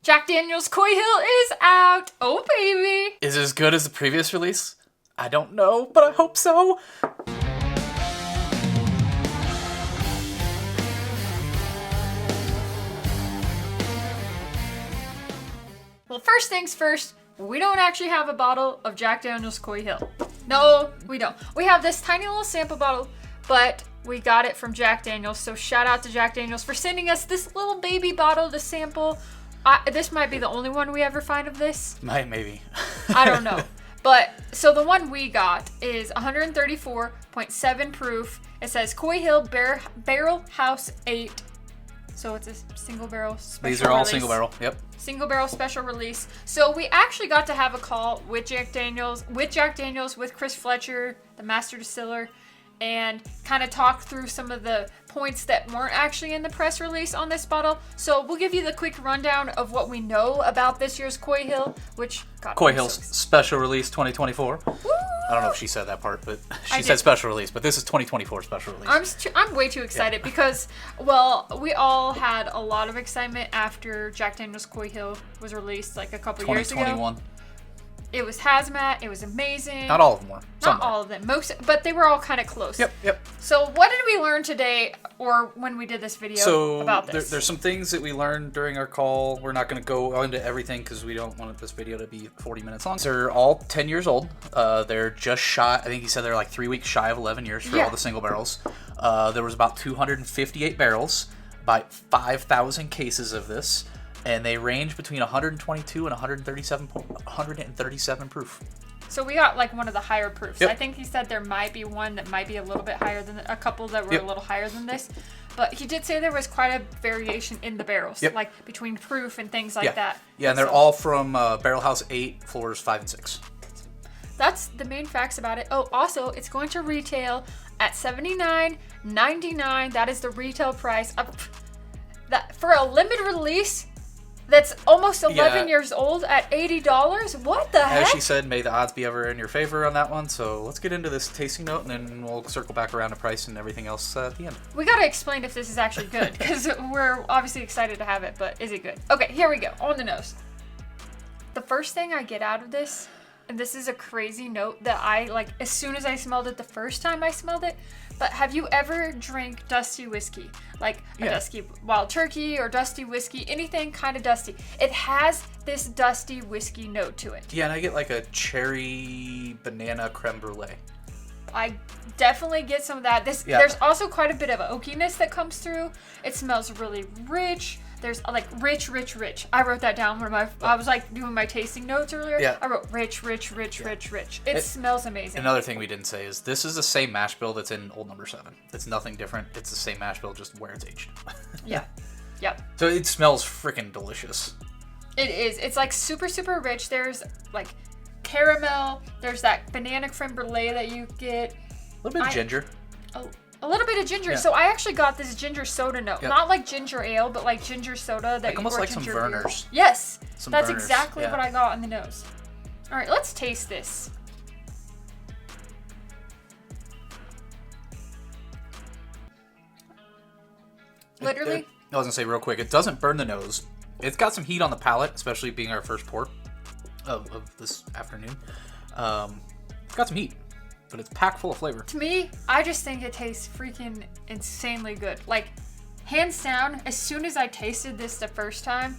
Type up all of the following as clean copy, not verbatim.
Jack Daniel's Coy Hill is out. Oh, baby. Is it as good as the previous release? I don't know, but I hope so. Well, first things first, we don't actually have a bottle of Jack Daniel's Coy Hill. No, we don't. We have this tiny little sample bottle, but we got it from Jack Daniel's, so shout out to Jack Daniel's for sending us this little baby bottle to sample. This might be the only one we ever find of this. Maybe. I don't know. But, so the one we got is 134.7 proof. It says Coy Hill Barrel House 8. So it's a single barrel special These are all release. single barrel, yep. Single barrel special release. So we actually got to have a call with Jack Daniel's, with Chris Fletcher, the master distiller, and kind of talk through some of the points that weren't actually in the press release on this bottle. So we'll give you the quick rundown of what we know about this year's Coy Hill, which got Coy Hill's special release 2024. Woo! I don't know if she said that part, but she I said did. special release, but this is 2024 special release. I'm way too excited because, well, we all had a lot of excitement after Jack Daniel's Coy Hill was released like a couple years ago. 2021. It was Hazmat. It was amazing. Not all of them were. Not all of them. Most, but they were all kind of close. Yep. So what did we learn today, or when we did this video about this? There's some things that we learned during our call. We're not going to go into everything because we don't want this video to be 40 minutes long. They're all 10 years old. They're just shy. I think he said they're like 3 weeks shy of 11 years for all the single barrels. There was about 258 barrels, about 5,000 cases of this. And they range between 122 and 137 proof. So we got like one of the higher proofs. Yep. I think he said there might be one that might be a little bit higher than a couple that were a little higher than this. But he did say there was quite a variation in the barrels, like between proof and things like that. Yeah, and they're all from Barrel House 8, floors 5 and 6. That's the main facts about it. Oh, also, it's going to retail at $79.99. That is the retail price. That for a limited release that's almost 11 years old at $80? What the heck? As she said, may the odds be ever in your favor on that one. So let's get into this tasting note, and then we'll circle back around to price and everything else at the end. We gotta explain if this is actually good, because we're obviously excited to have it, but is it good? Okay, here we go, on the nose. The first thing I get out of this, and this is a crazy note that I, like, as soon as I smelled it the first time I smelled it, but have you ever drank dusty whiskey? Like a dusty wild turkey or dusty whiskey, anything kind of dusty. It has this dusty whiskey note to it. Yeah, and I get like a cherry banana creme brulee. I definitely get some of that. There's also quite a bit of oakiness that comes through. It smells really rich. There's like rich. I wrote that down when I was like doing my tasting notes earlier. Yeah. I wrote rich. It smells amazing. Another thing we didn't say is this is the same mash bill that's in Old Number 7. It's nothing different. It's the same mash bill, just where it's aged. Yeah. Yep. So it smells freaking delicious. It is. It's like super rich. There's like caramel. There's that banana creme brulee that you get. A little bit of ginger. A little bit of ginger. Yeah. So I actually got this ginger soda note. Yep. Not like ginger ale, but like ginger soda. Like almost like some Vernors. Yes. Some That's Vernors, exactly what I got on the nose. All right, let's taste this. Literally. I was going to say real quick, it doesn't burn the nose. It's got some heat on the palate, especially being our first pour of this afternoon. It's got some heat, but it's packed full of flavor. To me, I just think it tastes freaking insanely good. Like, hands down, as soon as I tasted this the first time,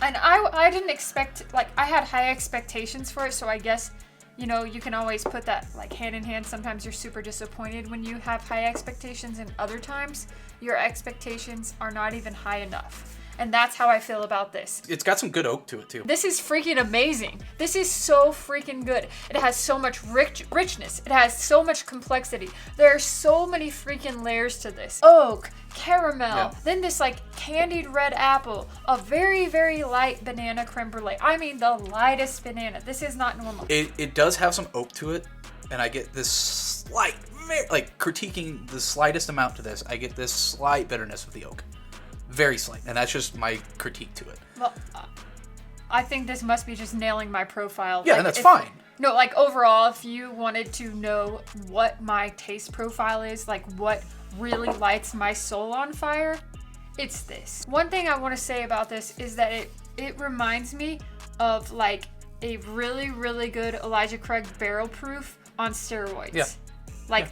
and I didn't expect, like, I had high expectations for it, so I guess, you know, you can always put that, like, hand in hand. Sometimes you're super disappointed when you have high expectations, and other times, your expectations are not even high enough. And that's how I feel about this. It's got some good oak to it, too. This is freaking amazing. This is so freaking good. It has so much richness. It has so much complexity. There are so many freaking layers to this. Oak, caramel, then this like candied red apple, a very light banana creme brulee. I mean, the lightest banana. This is not normal. It does have some oak to it, and I get this slight, like critiquing the slightest amount to this, I get this slight bitterness with the oak. Very slight, and that's just my critique to it. Well, I think this must be just nailing my profile. Yeah, like, and that's fine. No, like overall, if you wanted to know what my taste profile is, like what really lights my soul on fire, it's this. One thing I want to say about this is that It reminds me of like a really, really good Elijah Craig barrel proof on steroids. Yeah.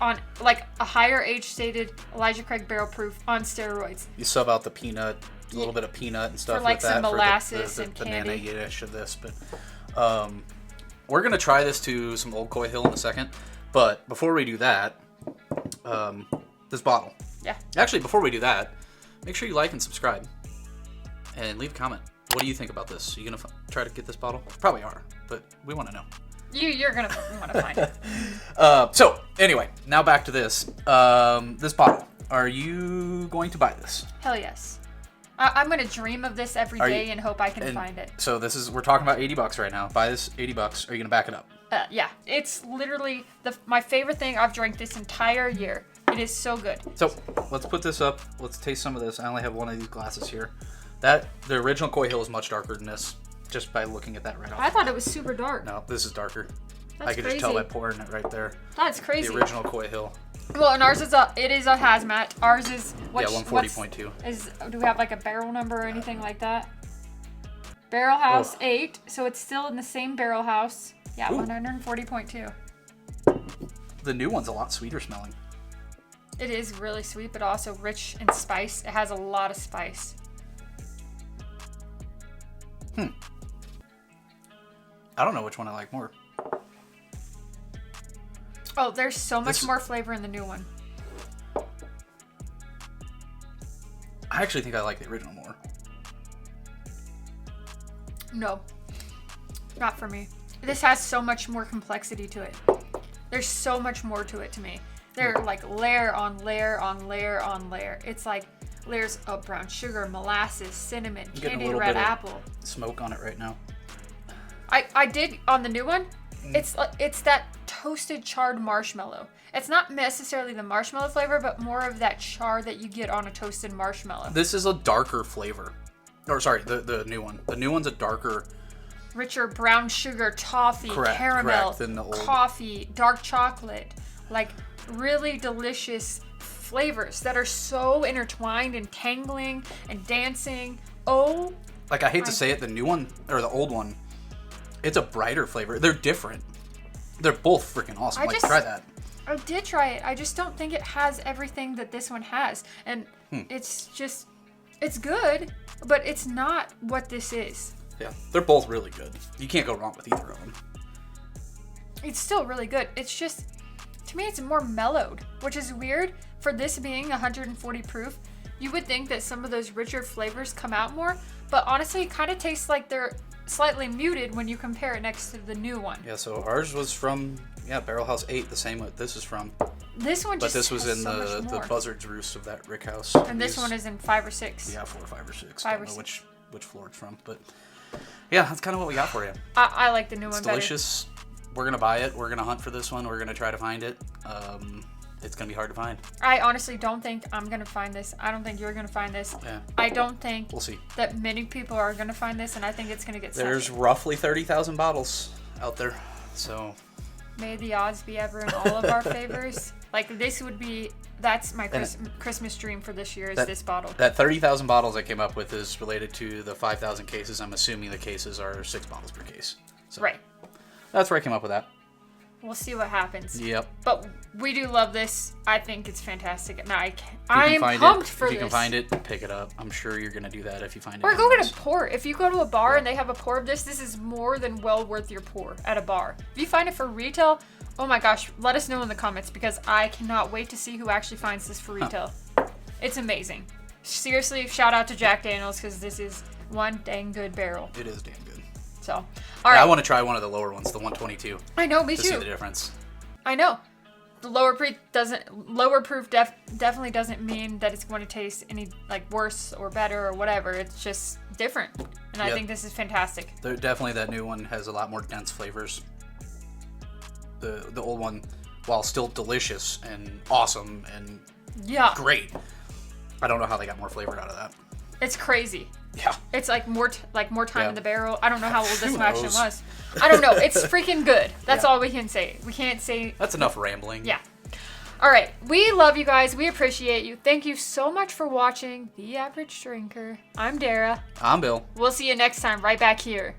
On like a higher age stated Elijah Craig barrel proof on steroids. You sub out the peanut, a little bit of peanut and stuff For like with that. some molasses for the and banana candy. ish of this. But we're going to try this to some Old Coy Hill in a second. But before we do that, this bottle. Yeah. Actually, before we do that, make sure you like and subscribe. And leave a comment. What do you think about this? Are you going to try to get this bottle? Probably are, but we want to know. You're going to want to find it. So, anyway, now back to this. This bottle. Are you going to buy this? Hell yes. I'm going to dream of this every day and hope I can find it. So we're talking about $80 right now. Buy this, $80. Are you going to back it up? Yeah. It's literally my favorite thing I've drank this entire year. It is so good. So, let's put this up. Let's taste some of this. I only have one of these glasses here. The original Coy Hill is much darker than this, just by looking at that right off. I thought it was super dark. No, this is darker. That's I could crazy. just tell by pouring it right there. That's crazy. The original Coy Hill. Well, and ours is a hazmat. Ours is Yeah, 140.2. Do we have like a barrel number or anything like that? Barrel House 8, so it's still in the same barrel house. Yeah, 140.2. The new one's a lot sweeter smelling. It is really sweet, but also rich in spice. It has a lot of spice. I don't know which one I like more. Oh, there's so much more flavor in the new one. I actually think I like the original more. No, not for me. This has so much more complexity to it. There's so much more to it to me. They're like layer on layer on layer on layer. It's like layers of brown sugar, molasses, cinnamon, candied red apple. Smoke on it right now. I did on the new one. It's that toasted charred marshmallow. It's not necessarily the marshmallow flavor, but more of that char that you get on a toasted marshmallow. This is a darker flavor. Or sorry, the new one. The new one's a darker, richer brown sugar, toffee, caramel, than the old. Coffee, dark chocolate. Like really delicious flavors that are so intertwined and tangling and dancing. Oh. Like I hate to say it, the new one or the old one, it's a brighter flavor. They're different. They're both freaking awesome. Try that. I did try it. I just don't think it has everything that this one has. And it's good, but it's not what this is. Yeah, they're both really good. You can't go wrong with either of them. It's still really good. It's just, to me, it's more mellowed, which is weird for this being 140 proof. You would think that some of those richer flavors come out more, but honestly, it kind of tastes like they're slightly muted when you compare it next to the new one. Yeah, so ours was from Barrel House 8, the same what this is from. This one just But this was has in so the Buzzard's Roost of that Rick House. And this one is in 5 or 6. Yeah, 4 or 5 or 6. 5 I or don't know 6. which floor it's from, but yeah, that's kind of what we got for you. I like the new one It's better. delicious. We're gonna buy it. We're gonna hunt for this one. We're gonna try to find it. It's gonna be hard to find. I honestly don't think I'm gonna find this. I don't think you're gonna find this. Yeah. I don't think We'll see. that many people are gonna find this, and I think it's gonna get There's saturated. roughly 30,000 bottles out there, so May the odds be ever in all of our favors. Like this would be, that's my Christmas dream for this year is this bottle. That 30,000 bottles I came up with is related to the 5,000 cases. I'm assuming the cases are 6 bottles per case. So Right. That's where I came up with that. We'll see what happens. Yep. But we do love this. I think it's fantastic. And I I'm am pumped for this. If this. you can find it, pick it up. I'm sure you're gonna do that if you find it. Or go anyways. get a pour. If you go to a bar and they have a pour of this is more than well worth your pour at a bar. If you find it for retail, oh my gosh, let us know in the comments because I cannot wait to see who actually finds this for retail. It's amazing. Seriously, shout out to Jack Daniels because this is one dang good barrel. It is damn good. So, all right. I want to try one of the lower ones, the 122. I know, me to too. see the difference. I know. The lower proof definitely doesn't mean that it's going to taste any like worse or better or whatever. It's just different, and I think this is fantastic. Definitely, that new one has a lot more dense flavors. The old one, while still delicious and awesome and great, I don't know how they got more flavor out of that. It's crazy. Yeah. It's like more time in the barrel. I don't know how old this Who one actually knows? was. I don't know. It's freaking good. That's all we can say. We can't say. That's enough rambling. Yeah. All right. We love you guys. We appreciate you. Thank you so much for watching The Average Drinker. I'm Dara. I'm Bill. We'll see you next time right back here.